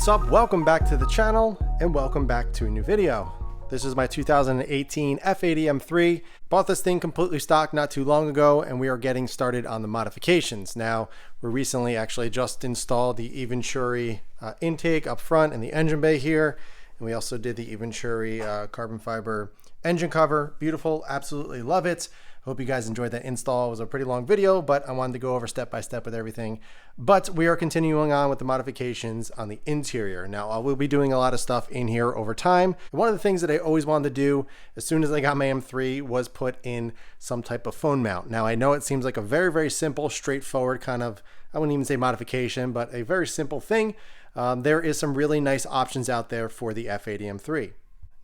What's up? Welcome back to the channel and welcome back to a new video. This is my 2018 F80 M3. Bought this thing completely stock not too long ago, and we are getting started on the modifications. Now, we recently actually just installed the Eventuri intake up front in the engine bay here, and we also did the Eventuri carbon fiber engine cover. Beautiful, absolutely love it. Hope you guys enjoyed that install. It was a pretty long video, but I wanted to go over step by step with everything. But we are continuing on with the modifications on the interior. Now, I will be doing a lot of stuff in here over time. One of the things that I always wanted to do as soon as I got my M3 was put in some type of phone mount. Now, I know it seems like a very, very simple, straightforward kind of, I wouldn't even say modification, but a very simple thing. There is some really nice options out there for the F80 M3.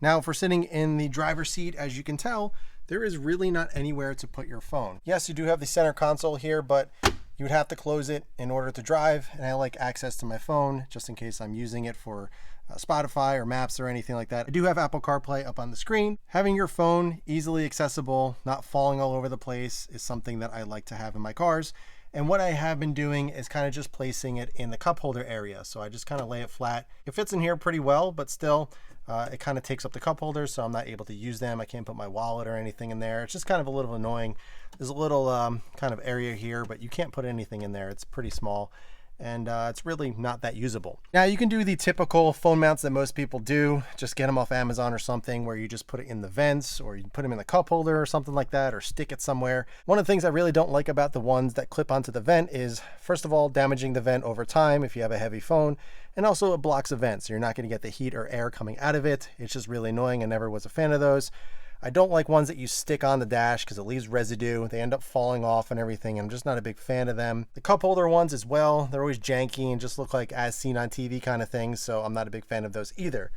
Now, if we're sitting in the driver's seat, as you can tell, there is really not anywhere to put your phone. Yes, you do have the center console here, but you would have to close it in order to drive. And I like access to my phone just in case I'm using it for Spotify or maps or anything like that. I do have Apple CarPlay up on the screen. Having your phone easily accessible, not falling all over the place, is something that I like to have in my cars. And what I have been doing is kind of just placing it in the cup holder area. So I just kind of lay it flat. It fits in here pretty well, but still, it kind of takes up the cup holders, so I'm not able to use them. I can't put my wallet or anything in there. It's just kind of a little annoying. There's a little kind of area here, but you can't put anything in there. It's pretty small, and it's really not that usable. Now, you can do the typical phone mounts that most people do. Just get them off Amazon or something, where you just put it in the vents, or you put them in the cup holder or something like that, or stick it somewhere. One of the things I really don't like about the ones that clip onto the vent is, first of all, damaging the vent over time if you have a heavy phone. And also it blocks the vent, so you're not going to get the heat or air coming out of it. It's just really annoying. I never was a fan of those. I don't like ones that you stick on the dash because it leaves residue. They end up falling off and everything. I'm just not a big fan of them. The cup holder ones as well, they're always janky and just look like as seen on TV kind of things, so I'm not a big fan of those either.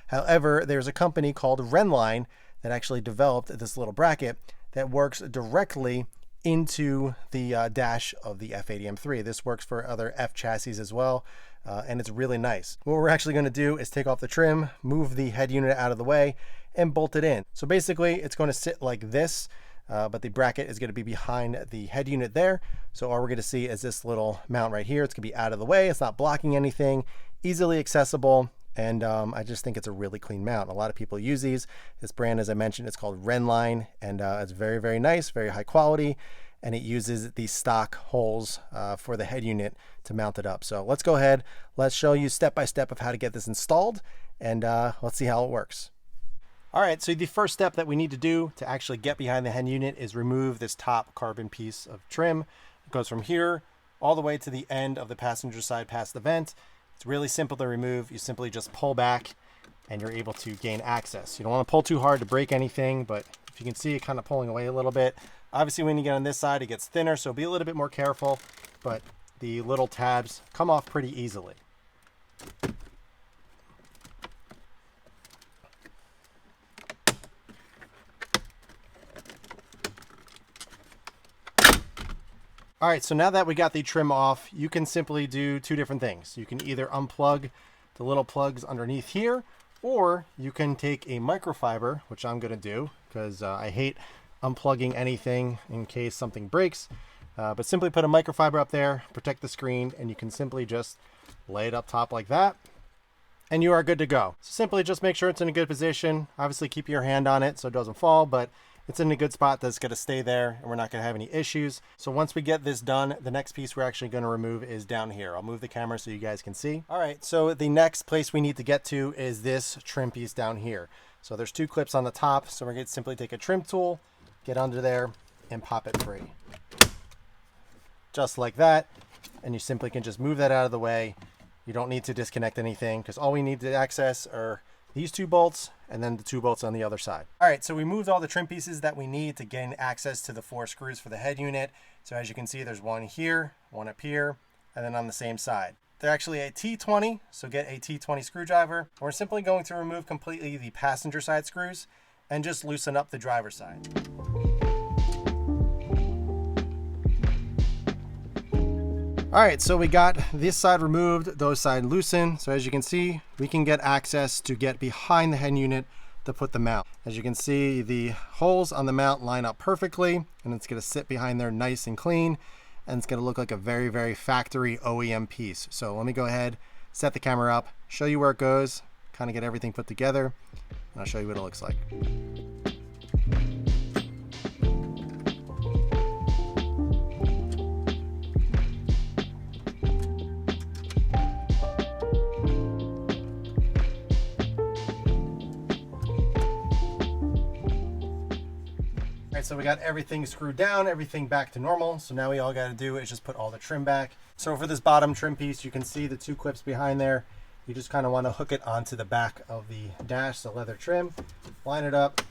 However, there's a company called Rennline that actually developed this little bracket that works directly into the dash of the F80 M3. This works for other F chassis as well. And it's really nice. What we're actually going to do is take off the trim, move the head unit out of the way, and bolt it in. So basically it's going to sit like this, but the bracket is going to be behind the head unit there. So all we're going to see is this little mount right here. It's going to be out of the way. It's not blocking anything, easily accessible. And I just think it's a really clean mount. A lot of people use these. This brand, as I mentioned, it's called Rennline, and it's very, very nice, very high quality. And it uses these stock holes for the head unit to mount it up. So let's go ahead. Let's show you step by step of how to get this installed, and let's see how it works. All right, so the first step that we need to do to actually get behind the head unit is remove this top carbon piece of trim. It goes from here all the way to the end of the passenger side past the vent. It's really simple to remove. You simply just pull back and you're able to gain access. You don't want to pull too hard to break anything, but if you can see it kind of pulling away a little bit. Obviously, when you get on this side, it gets thinner, so be a little bit more careful, but the little tabs come off pretty easily. All right, so now that we got the trim off, you can simply do two different things. You can either unplug the little plugs underneath here, or you can take a microfiber, which I'm gonna do because I hate unplugging anything in case something breaks, but simply put a microfiber up there, protect the screen, and you can simply just lay it up top like that, and you are good to go. So simply just make sure it's in a good position. Obviously keep your hand on it so it doesn't fall, but it's in a good spot that's going to stay there, and we're not going to have any issues. So once we get this done, the next piece we're actually going to remove is down here. I'll move the camera so you guys can see. All right, so the next place we need to get to is this trim piece down here. So there's two clips on the top, so we're going to simply take a trim tool, get under there, and pop it free. Just like that. And you simply can just move that out of the way. You don't need to disconnect anything because all we need to access are these two bolts and then the two bolts on the other side. All right, so we moved all the trim pieces that we need to gain access to the 4 screws for the head unit. So as you can see, there's one here, one up here, and then on the same side. They're actually a T20, so get a T20 screwdriver. We're simply going to remove completely the passenger side screws and just loosen up the driver's side. All right, so we got this side removed, those side loosened. So as you can see, we can get access to get behind the head unit to put the mount. As you can see, the holes on the mount line up perfectly, and it's gonna sit behind there nice and clean, and it's gonna look like a very, very factory OEM piece. So let me go ahead, set the camera up, show you where it goes, kind of get everything put together, and I'll show you what it looks like. Alright, so we got everything screwed down, everything back to normal. So now we all got to do is just put all the trim back. So for this bottom trim piece, you can see the 2 clips behind there. You just kind of want to hook it onto the back of the dash, the leather trim, line it up,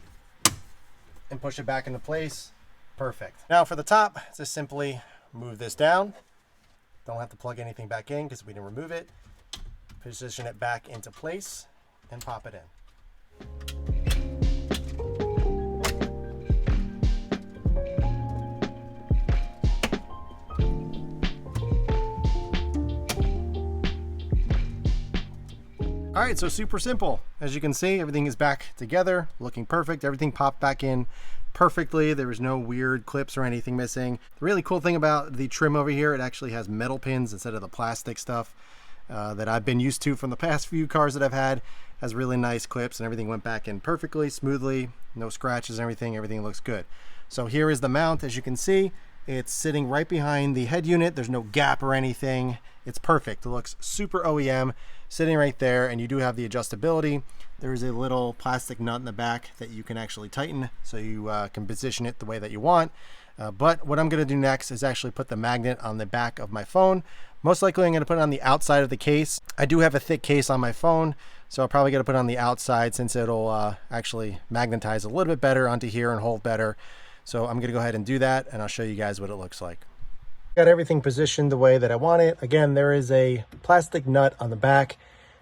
and push it back into place. Perfect. Now for the top, just simply move this down. Don't have to plug anything back in because we didn't remove it. Position it back into place and pop it in. All right, so super simple. As you can see, everything is back together, looking perfect. Everything popped back in perfectly. There was no weird clips or anything missing. The really cool thing about the trim over here, it actually has metal pins instead of the plastic stuff that I've been used to from the past few cars that I've had. Has really nice clips and everything went back in perfectly, smoothly, no scratches, everything looks good. So here is the mount. As you can see, it's sitting right behind the head unit. There's no gap or anything. It's perfect. It looks super OEM, sitting right there, and you do have the adjustability. There is a little plastic nut in the back that you can actually tighten, so you can position it the way that you want. But what I'm going to do next is actually put the magnet on the back of my phone. Most likely I'm going to put it on the outside of the case. I do have a thick case on my phone, so I'll probably get to put it on the outside since it'll actually magnetize a little bit better onto here and hold better. So I'm going to go ahead and do that, and I'll show you guys what it looks like. Got everything positioned the way that I want it. Again, there is a plastic nut on the back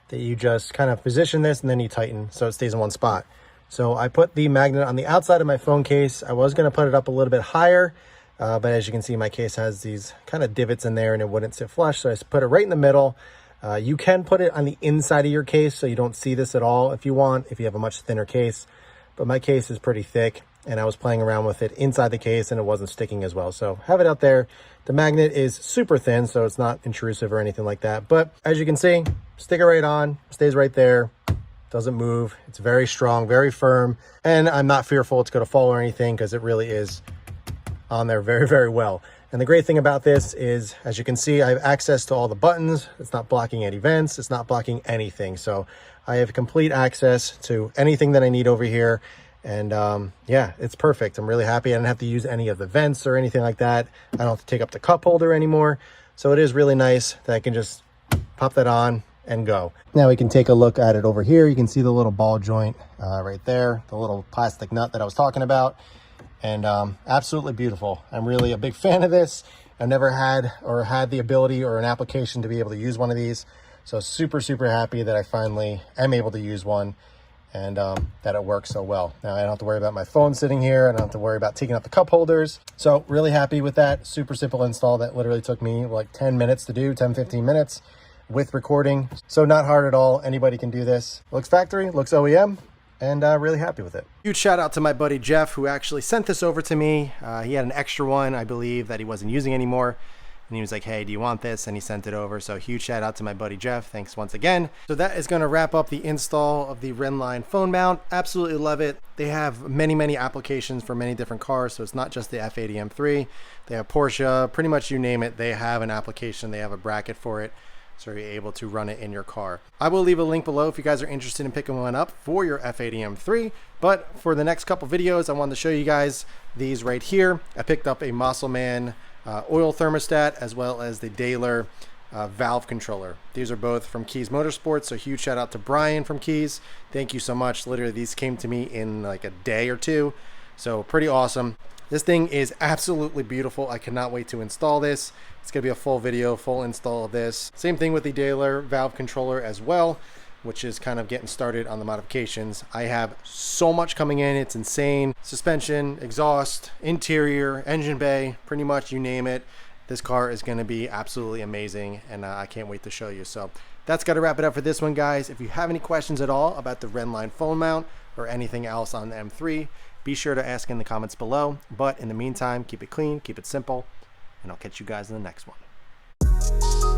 that you just kind of position this and then you tighten so it stays in one spot. So I put the magnet on the outside of my phone case. I was going to put it up a little bit higher, but as you can see, my case has these kind of divots in there and it wouldn't sit flush. So I just put it right in the middle. You can put it on the inside of your case so you don't see this at all if you want, if you have a much thinner case. But my case is pretty thick and I was playing around with it inside the case and it wasn't sticking as well. So have it out there. The magnet is super thin, so it's not intrusive or anything like that. But as you can see, stick it right on, stays right there, doesn't move. It's very strong, very firm. And I'm not fearful it's gonna fall or anything because it really is on there very, very well. And the great thing about this is, as you can see, I have access to all the buttons. It's not blocking any vents. It's not blocking anything. So I have complete access to anything that I need over here. And yeah, it's perfect. I'm really happy. I didn't have to use any of the vents or anything like that. I don't have to take up the cup holder anymore. So it is really nice that I can just pop that on and go. Now we can take a look at it over here. You can see the little ball joint right there, the little plastic nut that I was talking about. And absolutely beautiful. I'm really a big fan of this. I've never had the ability or an application to be able to use one of these. So super, super happy that I finally am able to use one. And that it works so well. Now I don't have to worry about my phone sitting here. I don't have to worry about taking out the cup holders. So really happy with that. Super simple install that literally took me like 10 minutes to do, 10, 15 minutes with recording. So not hard at all. Anybody can do this. Looks factory, looks OEM, and really happy with it. Huge shout out to my buddy Jeff, who actually sent this over to me. He had an extra one, I believe, that he wasn't using anymore. And he was like, hey, do you want this? And he sent it over. So huge shout out to my buddy Jeff. Thanks once again. So that is going to wrap up the install of the Rennline phone mount. Absolutely love it. They have many, many applications for many different cars. So it's not just the F80 M3. They have Porsche, pretty much you name it. They have an application. They have a bracket for it. So you're able to run it in your car. I will leave a link below if you guys are interested in picking one up for your F80 M3. But for the next couple videos, I wanted to show you guys these right here. I picked up a Muscleman oil thermostat as well as the Daler valve controller. These are both from Keys Motorsports, so huge shout out to Brian from Keys. Thank you so much. Literally these came to me in like a day or two, so pretty awesome. This thing is absolutely beautiful. I cannot wait to install this. It's gonna be a full video, full install of this. Same thing with the Daler valve controller as well, which is kind of getting started on the modifications. I have so much coming in, it's insane. Suspension, exhaust, interior, engine bay, pretty much you name it. This car is gonna be absolutely amazing, and I can't wait to show you. So that's gotta wrap it up for this one, guys. If you have any questions at all about the Rennline phone mount or anything else on the M3, be sure to ask in the comments below. But in the meantime, keep it clean, keep it simple, and I'll catch you guys in the next one.